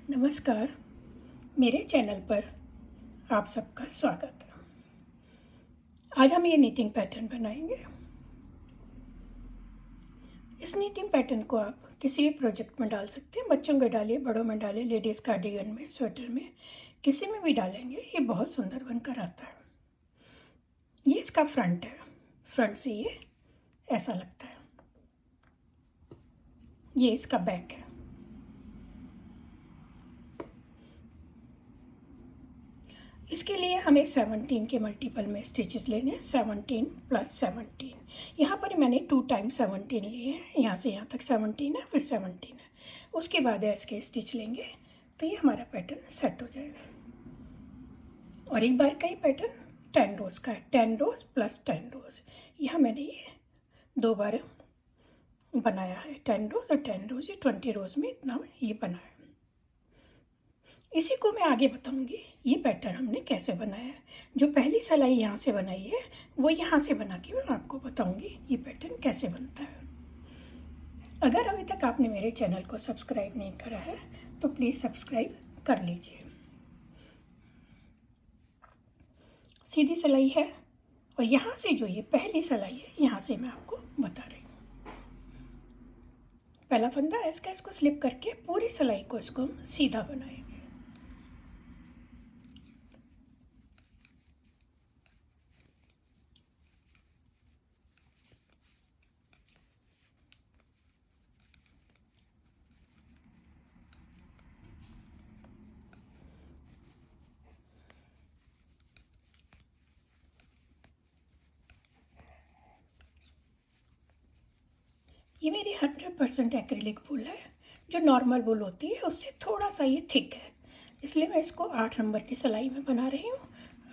नमस्कार, मेरे चैनल पर आप सबका स्वागत है। आज हम ये नीटिंग पैटर्न बनाएंगे। इस नीटिंग पैटर्न को आप किसी भी प्रोजेक्ट में डाल सकते हैं। बच्चों के डालिए, बड़ों में डालिए, लेडीज़ कार्डिगन में, स्वेटर में, किसी में भी डालेंगे। ये बहुत सुंदर बनकर आता है। ये इसका फ्रंट है। फ्रंट से ये ऐसा लगता है। ये इसका बैक है। इसके लिए हमें 17 के मल्टीपल में स्टिचेस लेने हैं। 17 + 17। यहाँ पर मैंने 2 टाइम 17 लिए हैं। यहाँ से यहाँ तक 17 है, फिर 17 है। उसके बाद ऐसे के स्टिच लेंगे तो ये हमारा पैटर्न सेट हो जाएगा। और एक बार का ही पैटर्न 10 रोज़ का है। 10 रोज़ + 10 रोज़। यहाँ मैंने ये 2 बार बनाया है। 10 रोज़ और 10 रोज़, ये 20 रोज़ में इतना ये बना है। इसी को मैं आगे बताऊंगी ये पैटर्न हमने कैसे बनाया है। जो पहली सिलाई यहाँ से बनाई है वो यहाँ से बना के मैं आपको बताऊंगी ये पैटर्न कैसे बनता है। अगर अभी तक आपने मेरे चैनल को सब्सक्राइब नहीं करा है तो प्लीज़ सब्सक्राइब कर लीजिए। सीधी सिलाई है और यहाँ से जो ये पहली सिलाई है यहाँ से मैं आपको बता रही हूँ। पहला फंदा इसका, इसको स्लिप करके पूरी सिलाई को इसको हम सीधा बनाएंगे। ये मेरी 100% एक्रिलिक वूल है। जो नॉर्मल वूल होती है उससे थोड़ा सा ये थिक है, इसलिए मैं इसको 8 नंबर की सिलाई में बना रही हूँ।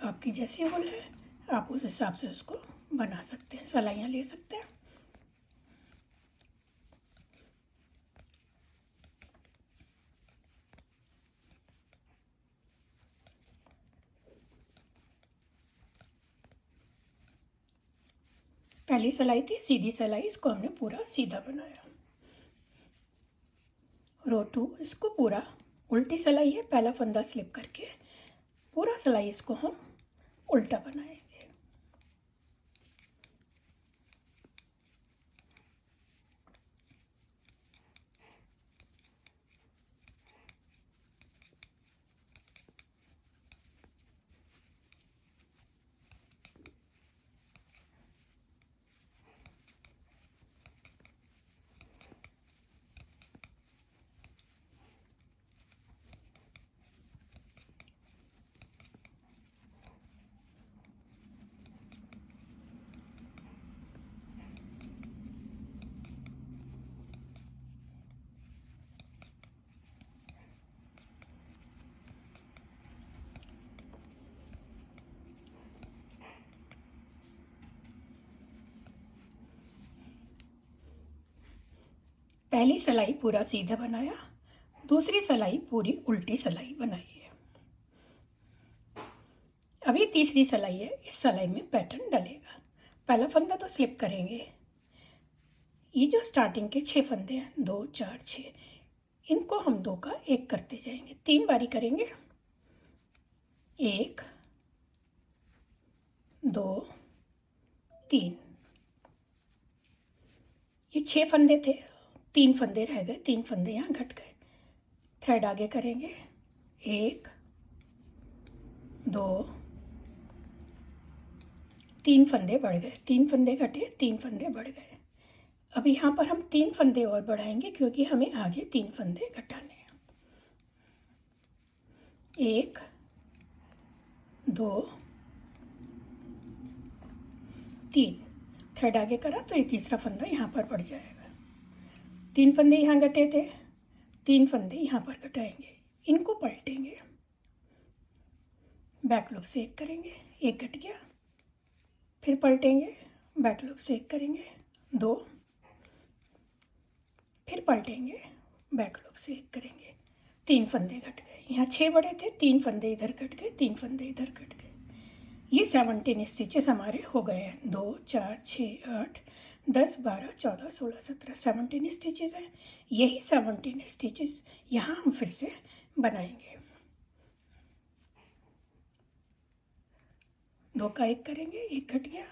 आपकी जैसी वूल है आप उस हिसाब से उसको बना सकते हैं, सिलाइयाँ ले सकते हैं। पहली सिलाई थी सीधी सिलाई, इसको हमने पूरा सीधा बनाया। रो 2 इसको पूरा उल्टी सिलाई है। पहला फंदा स्लिप करके पूरा सिलाई इसको हम उल्टा बनाएंगे। पहली सिलाई पूरा सीधा बनाया, दूसरी सिलाई पूरी उल्टी सिलाई बनाई है। अभी तीसरी सिलाई है, इस सिलाई में पैटर्न डलेगा। पहला फंदा तो स्लिप करेंगे। ये जो स्टार्टिंग के 6 फंदे हैं, 2 4 6, इनको हम 2 का 1 करते जाएंगे। 3 बारी करेंगे। 1 2 3। ये 6 फंदे थे, 3 फंदे रह गए, 3 फंदे यहाँ घट गए। थ्रेड आगे करेंगे। 1 2 3 फंदे बढ़ गए, 3 फंदे घटे, 3 फंदे बढ़ गए। अब यहाँ पर हम 3 फंदे और बढ़ाएंगे क्योंकि हमें आगे 3 फंदे घटाने हैं। 1 2 3। थ्रेड आगे करा तो ये तीसरा फंदा यहाँ पर बढ़ जाएगा। 3 फंदे यहाँ घटे थे, 3 फंदे यहाँ पर घटाएंगे, इनको पलटेंगे। बैक लूप से 1 करेंगे, 1 घट गया, फिर पलटेंगे, बैक लूप से 1 करेंगे, 2, फिर पलटेंगे, बैक लूप से 1 करेंगे, 3 फंदे घट गए। यहाँ 6 बड़े थे, 3 फंदे इधर घट गए, 3 फंदे इधर घट गए। ये 17 स्टिचेस हमारे हो गए हैं। 2 4 6 8 10 12 14 16 17 17 स्टिचेस हैं। यही 17 स्टिचेस यहाँ हम फिर से बनाएंगे। 2 का 1 करेंगे, 1 घट गया,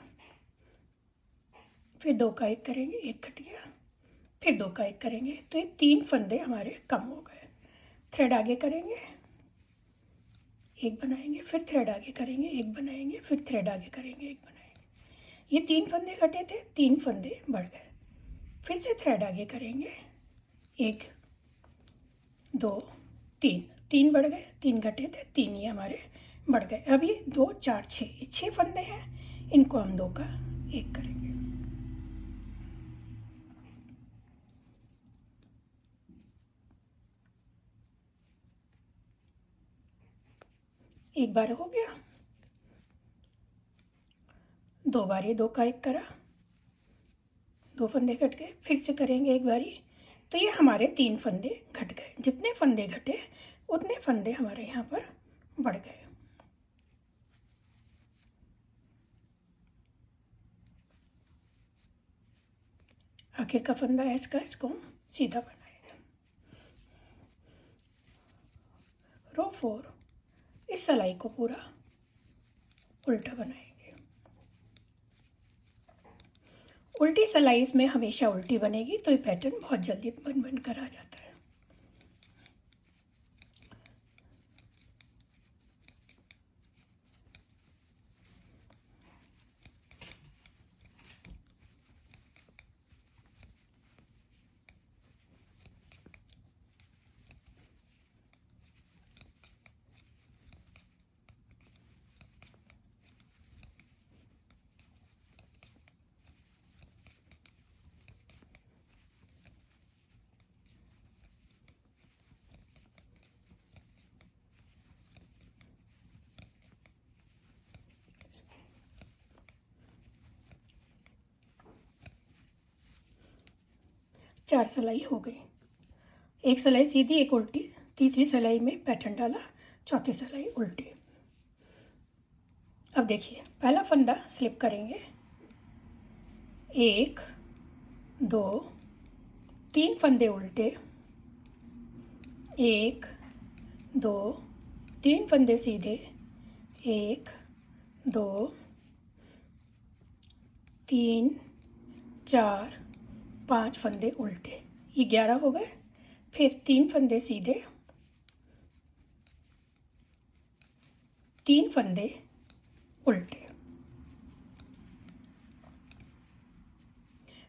फिर 2 का 1 करेंगे, 1 घट गया, फिर 2 का 1 करेंगे, तो ये 3 फंदे हमारे कम हो गए। थ्रेड आगे करेंगे, 1 बनाएंगे, फिर थ्रेड आगे करेंगे, 1 बनाएंगे, फिर थ्रेड आगे करेंगे, 1 बनाएंगे। ये 3 फंदे घटे थे, 3 फंदे बढ़ गए। फिर से थ्रेड आगे करेंगे, 1 2 3, 3 बढ़ गए, 3 घटे थे, 3 ये हमारे बढ़ गए। अब ये 2 4 6, 6 फंदे हैं, इनको हम 2 का 1 करेंगे। एक बार हो गया, 2 बार ये 2 का 1 करा, 2 फंदे घट गए, फिर से करेंगे एक बारी, तो ये हमारे 3 फंदे घट गए। जितने फंदे घटे उतने फंदे हमारे यहाँ पर बढ़ गए। आखिर का फंदा है इसका, इसको हम सीधा बनाएंगे। रो 4, इस सिलाई को पूरा उल्टा बनाएंगे। उल्टी सिलाई इसमें हमेशा उल्टी बनेगी, तो ये पैटर्न बहुत जल्दी बन कर आ जाता है। चार सिलाई हो गई, एक सिलाई सीधी, एक उल्टी, तीसरी सिलाई में पैटर्न डाला, चौथी सिलाई उल्टी। अब देखिए, पहला फंदा स्लिप करेंगे, 1 2 3 फंदे उल्टे, 1 2 3 फंदे सीधे, 1 2 3 4 5 फंदे उल्टे, ये 11 हो गए। फिर 3 फंदे सीधे, 3 फंदे उल्टे,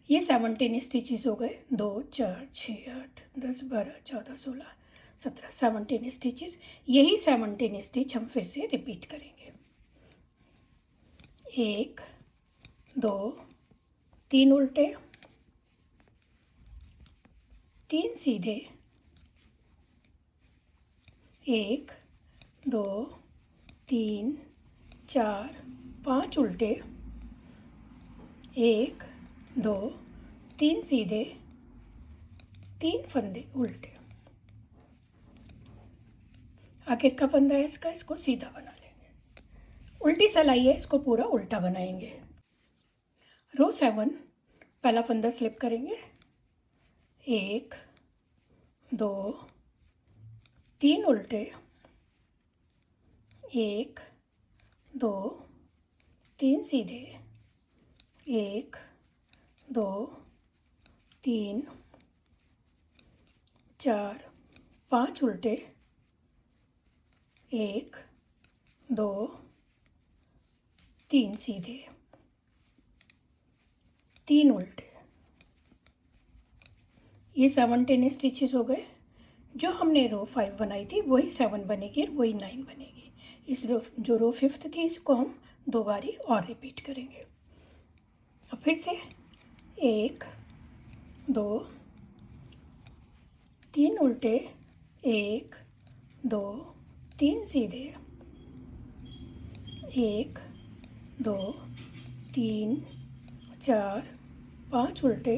ये 17 स्टिचेस हो गए। 2 4 6 8 10 12 14 16 17, 17 स्टिचेस। यही 17 स्टिच हम फिर से रिपीट करेंगे। 1 2 3 उल्टे, 3 सीधे, 1 2 3 4 5 उल्टे, 1 2 3 सीधे, 3 फंदे उल्टे। आखिर का फंदा है इसका, इसको सीधा बना लेंगे। उल्टी सिलाई है, इसको पूरा उल्टा बनाएंगे। रो 7, पहला फंदा स्लिप करेंगे, 1 2 3 उल्टे, 1 2 3 सीधे, 1 2 3 4 5 उल्टे, 1 2 3 सीधे, 3 उल्टे। ये 17 स्टिचेस हो गए। जो हमने रो 5 बनाई थी वही 7 बनेगी और वही 9 बनेगी। इस जो रो 5th थी, इसको हम 2 बारी और रिपीट करेंगे। अब फिर से 1 2 3 उल्टे, 1 2 3 सीधे, 1 2 3 4 5 उल्टे,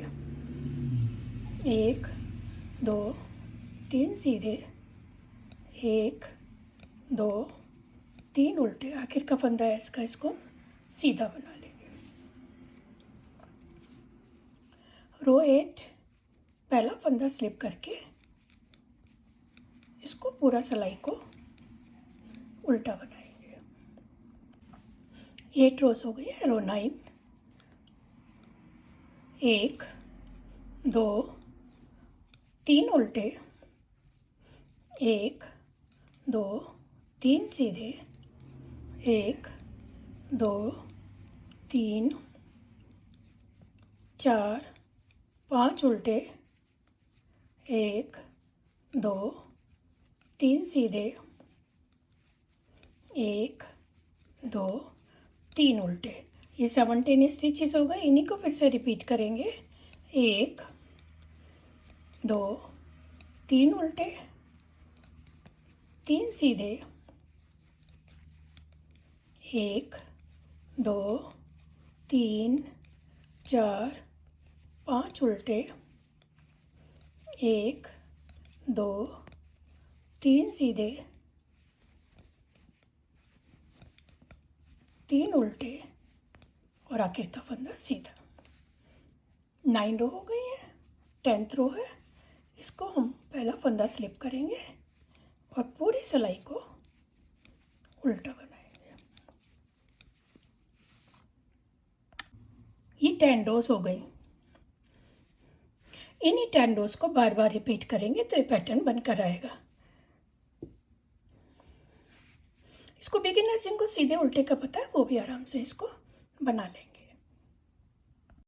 1 2 3 सीधे, 1 2 3 उल्टे। आखिर का फंदा है इसका, इसको सीधा बना लेंगे। रो 8, पहला फंदा स्लिप करके इसको पूरा सिलाई को उल्टा बनाएंगे। 8 रोज हो गई है। रो 9, 1 2 3 उल्टे, 1 2 3 सीधे, 1 2 3 4 5 उल्टे, 1 2 3 सीधे, 1 2 3 उल्टे। ये 17 स्टिचेस हो गए। इन्हीं को फिर से रिपीट करेंगे। 1 2 3 उल्टे, 3 सीधे, 1 2 3 4 5 उल्टे, 1 2 3 सीधे, 3 उल्टे और आखिर का फंदा सीधा। 9 रो हो गई है। 10th रो है। इसको हम पहला फंदा स्लिप करेंगे और पूरी सिलाई को उल्टा बनाएंगे। ये 10 रोज हो गई। इन्हीं 10 रोज को बार बार रिपीट करेंगे तो ये पैटर्न बनकर आएगा। इसको बिगिनर्स जिनको सीधे उल्टे का पता है वो भी आराम से इसको बना लेंगे।